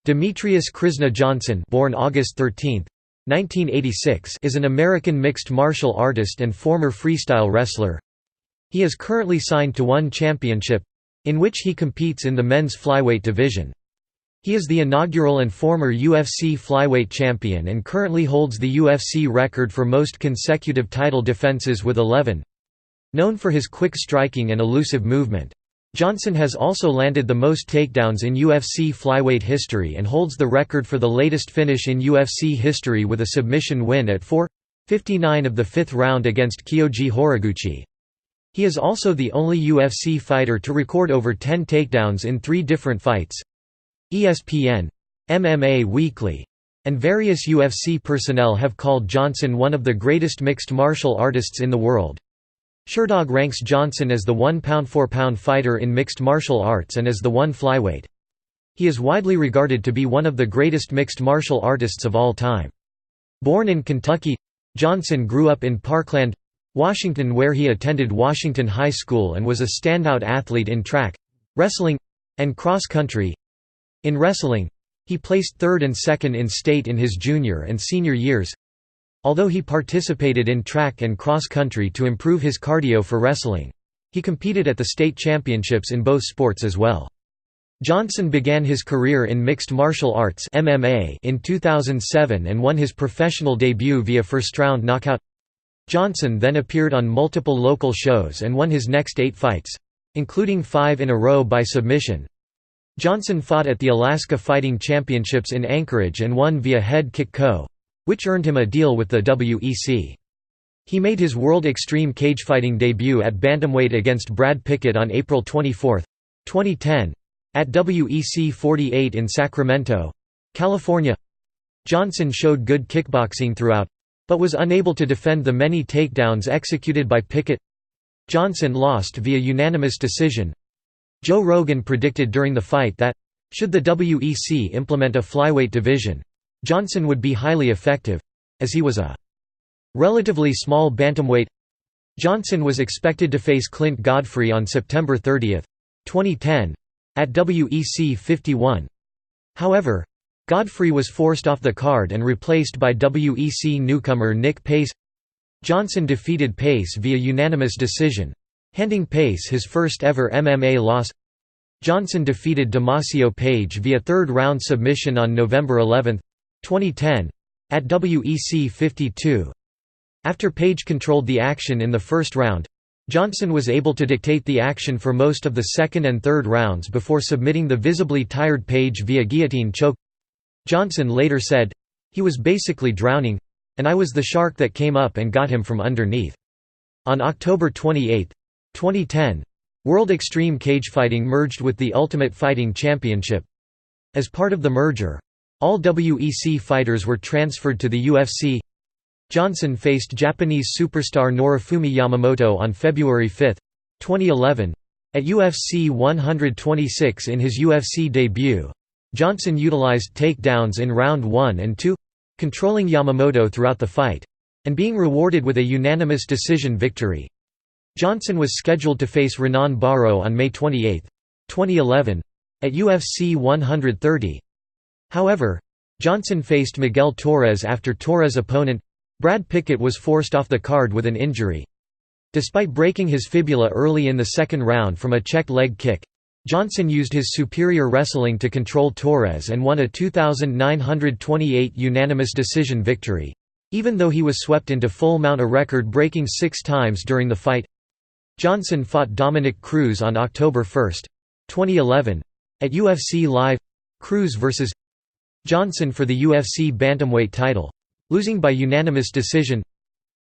Demetrious Khrisna Johnson, born August 13, 1986, is an American mixed martial artist and former freestyle wrestler. He is currently signed to ONE Championship, in which he competes in the men's flyweight division. He is the inaugural and former UFC Flyweight Champion and currently holds the UFC record for most consecutive title defenses with 11. Known for his quick striking and elusive movement, Johnson has also landed the most takedowns in UFC flyweight history and holds the record for the latest finish in UFC history with a submission win at 4:59 of the fifth round against Kyoji Horiguchi. He is also the only UFC fighter to record over 10 takedowns in 3 different fights. ESPN, MMA Weekly, and various UFC personnel have called Johnson one of the greatest mixed martial artists in the world. Sherdog ranks Johnson as the 1 pound-for-pound fighter in mixed martial arts and as the ONE flyweight. He is widely regarded to be one of the greatest mixed martial artists of all time. Born in Kentucky, Johnson grew up in Parkland, Washington, where he attended Washington High School and was a standout athlete in track, wrestling, and cross-country. In wrestling, he placed 3rd and 2nd in state in his junior and senior years. Although he participated in track and cross-country to improve his cardio for wrestling, he competed at the state championships in both sports as well. Johnson began his career in mixed martial arts (MMA) in 2007 and won his professional debut via first-round knockout. Johnson then appeared on multiple local shows and won his next 8 fights, including 5 in a row by submission. Johnson fought at the Alaska Fighting Championships in Anchorage and won via head kick KO, which earned him a deal with the WEC. He made his World Extreme Cagefighting debut at bantamweight against Brad Pickett on April 24, 2010, at WEC 48 in Sacramento, California. Johnson showed good kickboxing throughout, but was unable to defend the many takedowns executed by Pickett. Johnson lost via unanimous decision. Joe Rogan predicted during the fight that, should the WEC implement a flyweight division, Johnson would be highly effective, as he was a relatively small bantamweight. Johnson was expected to face Clint Godfrey on September 30, 2010, at WEC 51. However, Godfrey was forced off the card and replaced by WEC newcomer Nick Pace. Johnson defeated Pace via unanimous decision, handing Pace his first ever MMA loss. Johnson defeated Damasio Page via 3rd-round submission on November 11, 2010, at WEC 52. After Page controlled the action in the first round, Johnson was able to dictate the action for most of the second and third rounds before submitting the visibly tired Page via guillotine choke. Johnson later said, "He was basically drowning, and I was the shark that came up and got him from underneath." On October 28, 2010, World Extreme Cagefighting merged with the Ultimate Fighting Championship. As part of the merger, all WEC fighters were transferred to the UFC. Johnson faced Japanese superstar Norifumi Yamamoto on February 5, 2011, at UFC 126. In his UFC debut, Johnson utilized takedowns in round 1 and 2, controlling Yamamoto throughout the fight, and being rewarded with a unanimous decision victory. Johnson was scheduled to face Renan Barrow on May 28, 2011, at UFC 130. However, Johnson faced Miguel Torres after Torres' opponent, Brad Pickett, was forced off the card with an injury. Despite breaking his fibula early in the second round from a check leg kick, Johnson used his superior wrestling to control Torres and won a 2,928 unanimous decision victory, even though he was swept into full mount, a record-breaking 6 times during the fight. Johnson fought Dominic Cruz on October 1, 2011, at UFC Live, Cruz vs. Johnson for the UFC bantamweight title, losing by unanimous decision.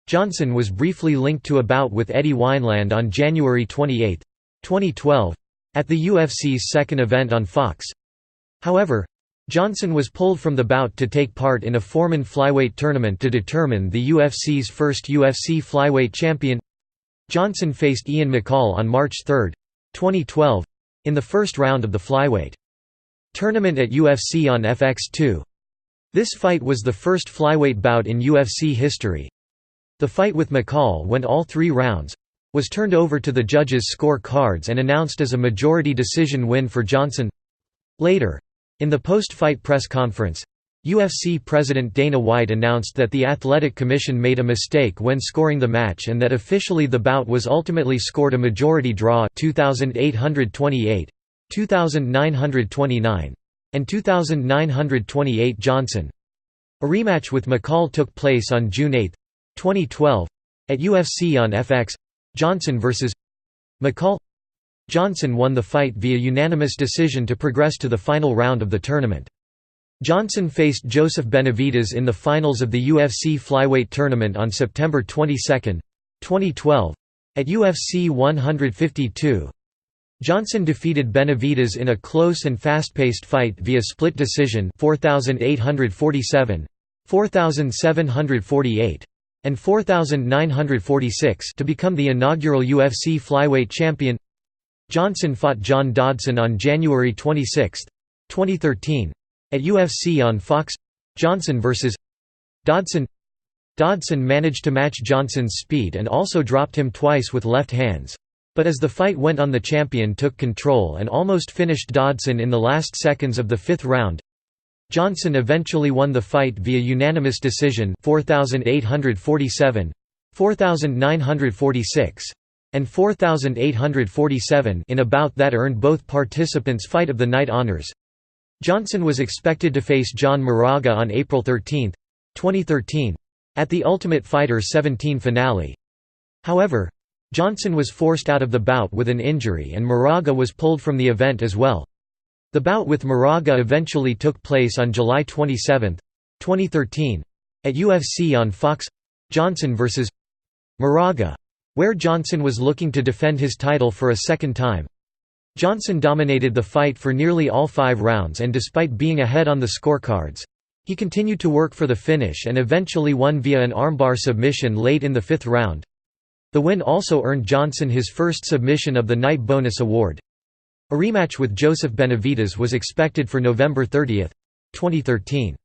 Johnson was briefly linked to a bout with Eddie Wineland on January 28, 2012, at the UFC's second event on Fox. However, Johnson was pulled from the bout to take part in a four-man flyweight tournament to determine the UFC's first UFC Flyweight Champion. Johnson faced Ian McCall on March 3, 2012, in the first round of the flyweight tournament at UFC on FX2. This fight was the first flyweight bout in UFC history. The fight, with McCall went all 3 rounds, was turned over to the judges' score cards and announced as a majority decision win for Johnson. Later, In the post-fight press conference, UFC President Dana White announced that the Athletic Commission made a mistake when scoring the match and that officially the bout was ultimately scored a majority draw 2,828, 2,929, and 2,928 Johnson. A rematch with McCall took place on June 8, 2012, at UFC on FX, Johnson vs. McCall. Johnson won the fight via unanimous decision to progress to the final round of the tournament. Johnson faced Joseph Benavidez in the finals of the UFC Flyweight Tournament on September 22, 2012, at UFC 152. Johnson defeated Benavidez in a close and fast-paced fight via split decision 4,847, 4,748, and 4,946 to become the inaugural UFC Flyweight Champion. Johnson fought John Dodson on January 26, 2013, at UFC on Fox. Johnson vs. Dodson. Dodson managed to match Johnson's speed and also dropped him twice with left hands. But as the fight went on, the champion took control and almost finished Dodson in the last seconds of the fifth round. Johnson eventually won the fight via unanimous decision 4,847, 4,946, and 4,847 in a bout that earned both participants Fight of the Night honors. Johnson was expected to face John Moraga on April 13, 2013, at the Ultimate Fighter 17 finale. However, Johnson was forced out of the bout with an injury and Moraga was pulled from the event as well. The bout with Moraga eventually took place on July 27, 2013, at UFC on Fox. Johnson vs. Moraga, where Johnson was looking to defend his title for a second time. Johnson dominated the fight for nearly all 5 rounds and despite being ahead on the scorecards, he continued to work for the finish and eventually won via an armbar submission late in the 5th round. The win also earned Johnson his first submission of the night bonus award. A rematch with Joseph Benavidez was expected for November 30, 2013.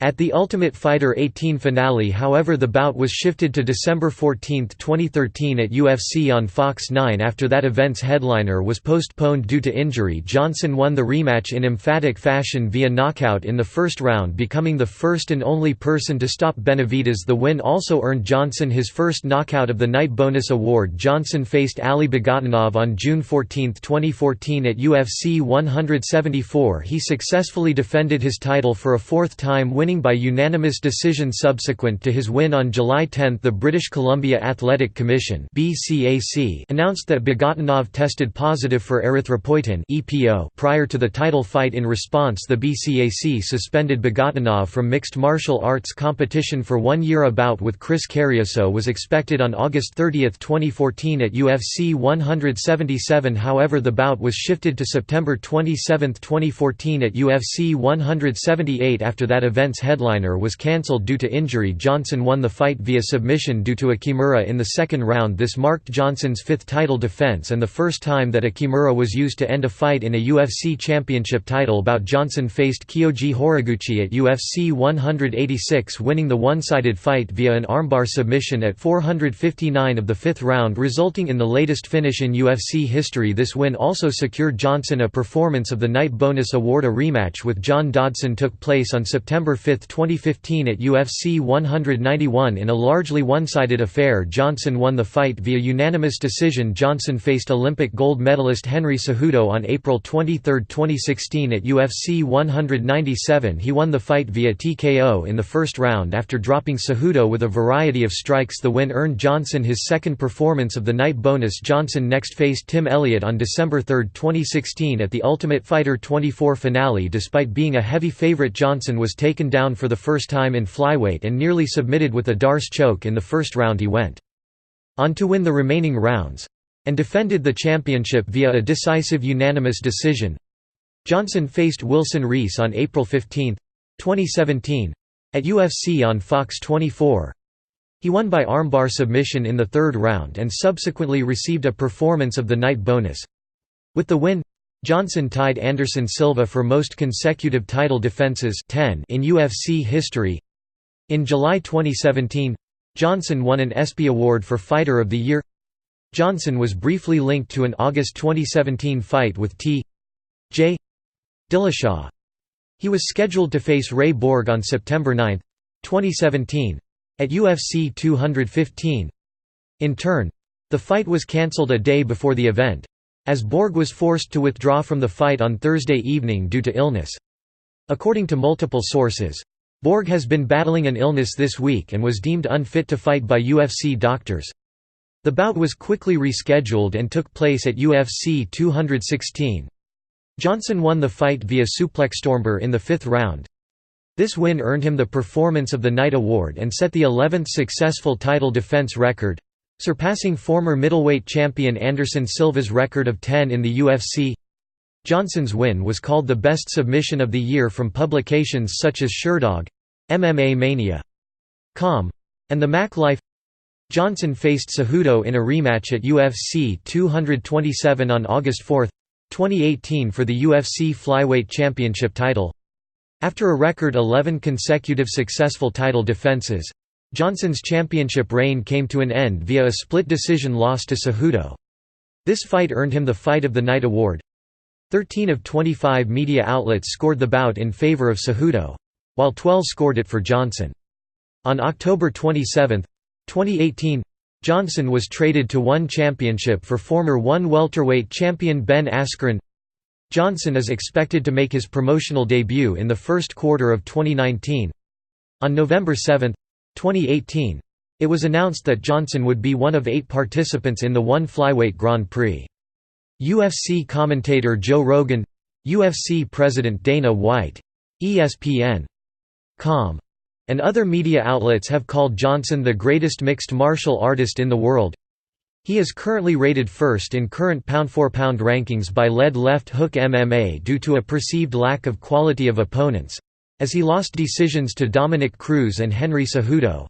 At the Ultimate Fighter 18 finale, however, the bout was shifted to December 14, 2013 at UFC on Fox 9 after that event's headliner was postponed due to injury. Johnson won the rematch in emphatic fashion via knockout in the first round, becoming the first and only person to stop Benavidez. The win also earned Johnson his first knockout of the night bonus award. Johnson faced Ali Bagatinov on June 14, 2014 at UFC 174. He successfully defended his title for a 4th time, winning by unanimous decision. Subsequent to his win on July 10, the British Columbia Athletic Commission (BCAC) announced that Bagatinov tested positive for erythropoietin (EPO) prior to the title fight. In response, the BCAC suspended Bagatinov from mixed martial arts competition for 1 year. A bout with Chris Carrioso was expected on August 30, 2014 at UFC 177. However, the bout was shifted to September 27, 2014 at UFC 178 after that event's headliner was cancelled due to injury. Johnson won the fight via submission due to a kimura in the 2nd round. This marked Johnson's 5th title defense and the first time that a kimura was used to end a fight in a UFC championship title bout. Johnson faced Kyoji Horiguchi at UFC 186, winning the one-sided fight via an armbar submission at 459 of the 5th round, resulting in the latest finish in UFC history. This win also secured Johnson a performance of the night bonus award. A rematch with John Dodson took place on September 5, 2015 at UFC 191 in a largely one-sided affair. Johnson won the fight via unanimous decision. Johnson faced Olympic gold medalist Henry Cejudo on April 23, 2016 at UFC 197. He won the fight via TKO in the 1st round after dropping Cejudo with a variety of strikes. The win earned Johnson his 2nd performance of the night bonus. Johnson next faced Tim Elliott on December 3, 2016 at the Ultimate Fighter 24 finale. Despite being a heavy favorite, Johnson was taken down for the first time in flyweight and nearly submitted with a Darce choke in the 1st round. He went on to win the remaining rounds and defended the championship via a decisive unanimous decision. Johnson faced Wilson Reese on April 15, 2017, at UFC on Fox 24. He won by armbar submission in the 3rd round and subsequently received a performance of the night bonus. With the win, Johnson tied Anderson Silva for most consecutive title defenses, 10 in UFC history. In July 2017, Johnson won an ESPY award for Fighter of the Year. Johnson was briefly linked to an August 2017 fight with T.J. Dillashaw. He was scheduled to face Ray Borg on September 9, 2017, at UFC 215. In turn, the fight was cancelled a day before the event, as Borg was forced to withdraw from the fight on Thursday evening due to illness. According to multiple sources, Borg has been battling an illness this week and was deemed unfit to fight by UFC doctors. The bout was quickly rescheduled and took place at UFC 216. Johnson won the fight via suplex stormbar in the 5th round. This win earned him the Performance of the Night award and set the 11th successful title defense record, surpassing former middleweight champion Anderson Silva's record of 10 in the UFC. Johnson's win was called the best submission of the year from publications such as Sherdog, MMA Mania.com, and the Mac Life. Johnson faced Cejudo in a rematch at UFC 227 on August 4, 2018 for the UFC Flyweight Championship title. After a record 11 consecutive successful title defenses, Johnson's championship reign came to an end via a split decision loss to Cejudo. This fight earned him the Fight of the Night award. 13 of 25 media outlets scored the bout in favor of Cejudo, while 12 scored it for Johnson. On October 27, 2018, Johnson was traded to ONE Championship for former ONE welterweight champion Ben Askren. Johnson is expected to make his promotional debut in the first quarter of 2019. On November 7, 2018, it was announced that Johnson would be one of 8 participants in the ONE Flyweight Grand Prix. UFC commentator Joe Rogan, UFC President Dana White, ESPN.com, and other media outlets have called Johnson the greatest mixed martial artist in the world. He is currently rated first in current pound-for-pound rankings by Lead Left Hook MMA due to a perceived lack of quality of opponents, as he lost decisions to Dominic Cruz and Henry Cejudo.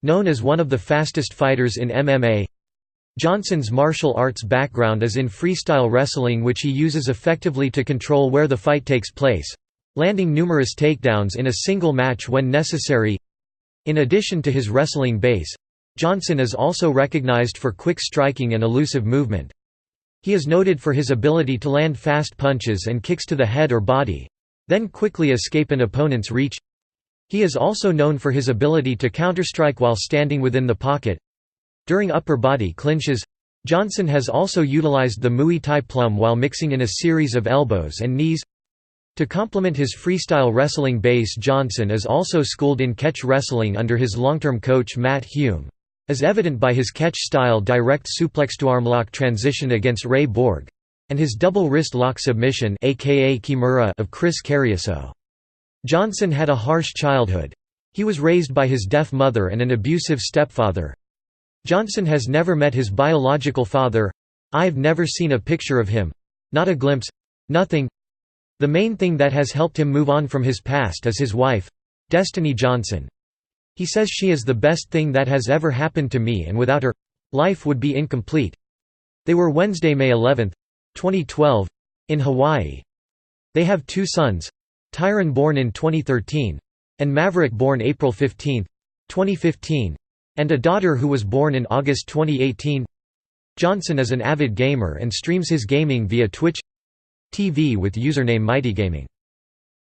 Known as one of the fastest fighters in MMA, Johnson's martial arts background is in freestyle wrestling, which he uses effectively to control where the fight takes place, landing numerous takedowns in a single match when necessary. In addition to his wrestling base, Johnson is also recognized for quick striking and elusive movement. He is noted for his ability to land fast punches and kicks to the head or body, then quickly escape an opponent's reach. He is also known for his ability to counterstrike while standing within the pocket. During upper body clinches, Johnson has also utilized the Muay Thai plum while mixing in a series of elbows and knees. To complement his freestyle wrestling base, Johnson is also schooled in catch wrestling under his long-term coach Matt Hume, as evident by his catch-style direct suplex to arm lock transition against Ray Borg, and his double wrist lock submission aka Kimura of Chris Carrioso. Johnson had a harsh childhood. He was raised by his deaf mother and an abusive stepfather. Johnson has never met his biological father. "I've never seen a picture of him. Not a glimpse. Nothing. The main thing that has helped him move on from his past is his wife, Destiny Johnson. He says she is the best thing that has ever happened to me, and without her, life would be incomplete." They were Wednesday, May 11, 2012, in Hawaii. They have 2 sons, Tyron born in 2013, and Maverick born April 15, 2015, and a daughter who was born in August 2018. Johnson is an avid gamer and streams his gaming via Twitch TV with username MightyGaming.